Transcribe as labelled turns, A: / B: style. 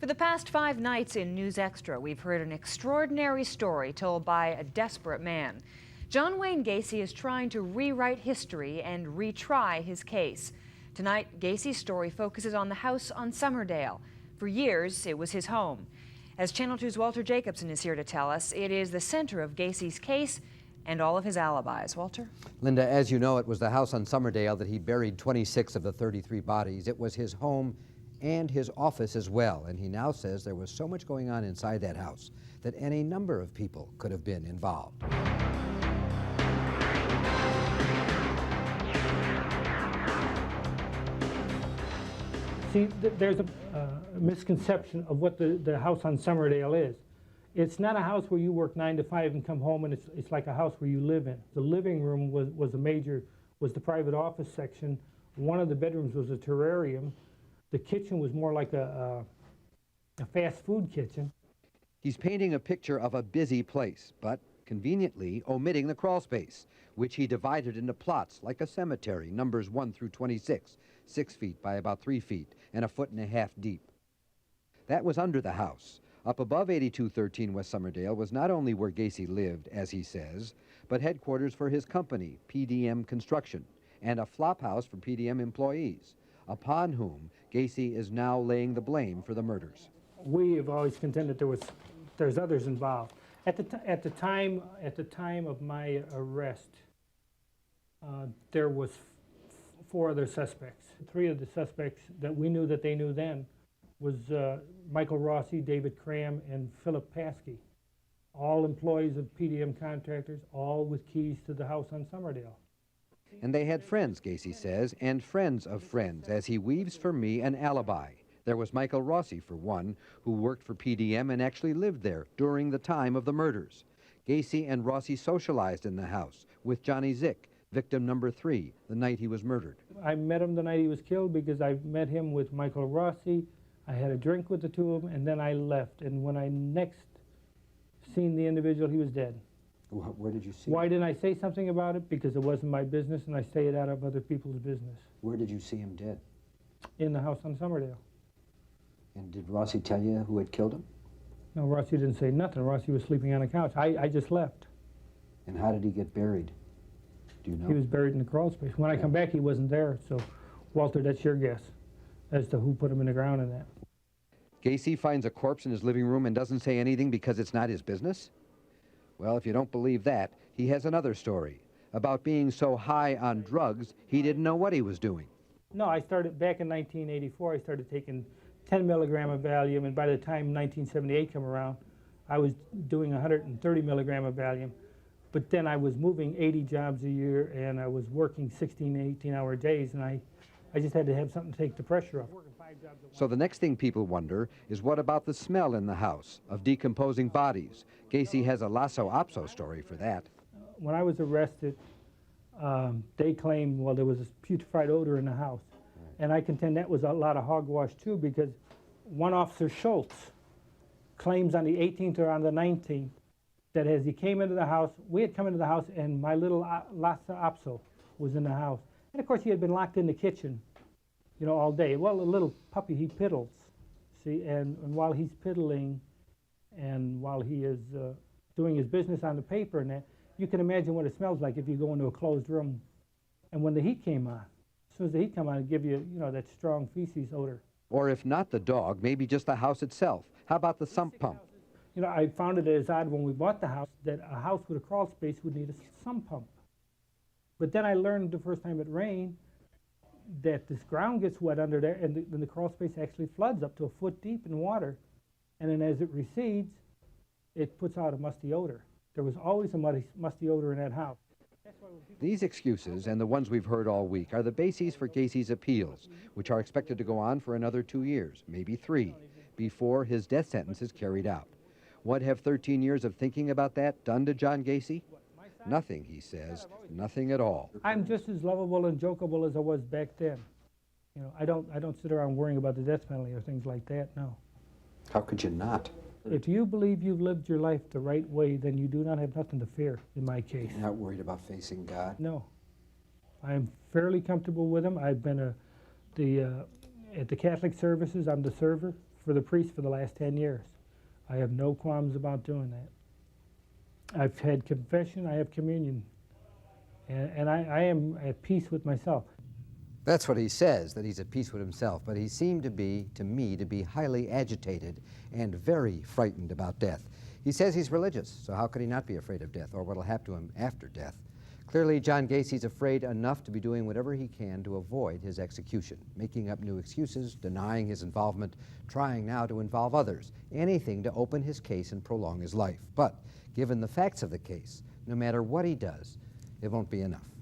A: For the past 5 nights in News Extra, we've heard an extraordinary story told by a desperate man. John Wayne Gacy is trying to rewrite history and retry his case. Tonight, Gacy's story focuses on the house on Summerdale. For years, it was his home. As Channel 2's Walter Jacobson is here to tell us, it is the center of Gacy's case and all of his alibis. Walter?
B: Linda, as you know, it was the house on Summerdale that he buried 26 of the 33 bodies. It was his home and his office as well, and he now says there was so much going on inside that house that any number of people could have been involved.
C: See, there's a misconception of what the house on Summerdale is. It's not a house where you work 9 to 5 and come home, and it's like a house where you live in. The living room was the private office section. One of the bedrooms was a terrarium. The kitchen was more like a fast food kitchen.
B: He's painting a picture of a busy place, but conveniently omitting the crawl space, which he divided into plots like a cemetery, numbers 1 through 26, 6 feet by about 3 feet and 1.5 feet deep. That was under the house. Up above 8213 West Summerdale was not only where Gacy lived, as he says, but headquarters for his company, PDM Construction, and a flop house for PDM employees, upon whom Gacy is now laying the blame for the murders.
C: We have always contended there's others involved. At the time of my arrest, there was 4 other suspects. 3 of the suspects that we knew that they knew then was Michael Rossi, David Cram, and Philip Paskey, all employees of PDM Contractors, all with keys to the house on Summerdale.
B: And they had friends, Gacy says, and friends of friends, as he weaves for me an alibi. There was Michael Rossi, for one, who worked for PDM and actually lived there during the time of the murders. Gacy and Rossi socialized in the house with Johnny Zick, victim number 3, the night he was murdered.
C: I met him the night he was killed because I met him with Michael Rossi. I had a drink with the 2 of them, and then I left. And when I next seen the individual, he was dead.
B: Where did you see
C: Why
B: him?
C: didn't I say something about it? Because it wasn't my business, and I stayed out of other people's business.
B: Where did you see him dead?
C: In the house on Summerdale.
B: And did Rossi tell you who had killed him?
C: No, Rossi didn't say nothing. Rossi was sleeping on a couch. I just left.
B: And how did he get buried? Do you know?
C: He was buried in the crawl space. When I come back, he wasn't there. So, Walter, that's your guess as to who put him in the ground in that.
B: Gacy finds a corpse in his living room and doesn't say anything because it's not his business? Well, if you don't believe that, he has another story about being so high on drugs he didn't know what he was doing.
C: No, I started back in 1984. I started taking 10 milligram of Valium, and by the time 1978 came around, I was doing 130 milligram of Valium. But then I was moving 80 jobs a year, and I was working 16, 18-hour days, and I just had to have something to take the pressure off.
B: So the next thing people wonder is what about the smell in the house of decomposing bodies? Gacy has a lasso opso story for that.
C: When I was arrested, they claimed, well, there was a putrefied odor in the house. And I contend that was a lot of hogwash, too, because one Officer Schultz claims on the 18th or on the 19th that as he came into the house, we had come into the house, and my little Lhasa Apso was in the house. And, of course, he had been locked in the kitchen, you know, all day. Well, a little puppy, he piddles, see, and while he's piddling and while he is doing his business on the paper and that, you can imagine what it smells like if you go into a closed room. And when the heat came on, as soon as the heat came on, it'd give you, you know, that strong feces odor.
B: Or if not the dog, maybe just the house itself. How about the sump pump?
C: You know, I found it as odd when we bought the house that a house with a crawl space would need a sump pump. But then I learned the first time it rained that this ground gets wet under there, and then the crawl space actually floods up to 1 foot deep in water. And then as it recedes, it puts out a musty odor. There was always a musty odor in that house.
B: These excuses, and the ones we've heard all week, are the bases for Gacy's appeals, which are expected to go on for another 2 years, maybe 3, before his death sentence is carried out. What have 13 years of thinking about that done to John Gacy? Nothing, he says, nothing at all.
C: I'm just as lovable and jokeable as I was back then. You know, I don't sit around worrying about the death penalty or things like that, no.
B: How could you not?
C: If you believe you've lived your life the right way, then you do not have nothing to fear, in my case.
B: You're not worried about facing God?
C: No. I'm fairly comfortable with him. I've been at the Catholic services. I'm the server for the priest for the last 10 years. I have no qualms about doing that. I've had confession, I have communion, and I am at peace with myself.
B: That's what he says, that he's at peace with himself, but he seemed to me, to be highly agitated and very frightened about death. He says he's religious, so how could he not be afraid of death or what'll happen to him after death? Clearly, John Gacy's afraid enough to be doing whatever he can to avoid his execution, making up new excuses, denying his involvement, trying now to involve others, anything to open his case and prolong his life. But given the facts of the case, no matter what he does, it won't be enough.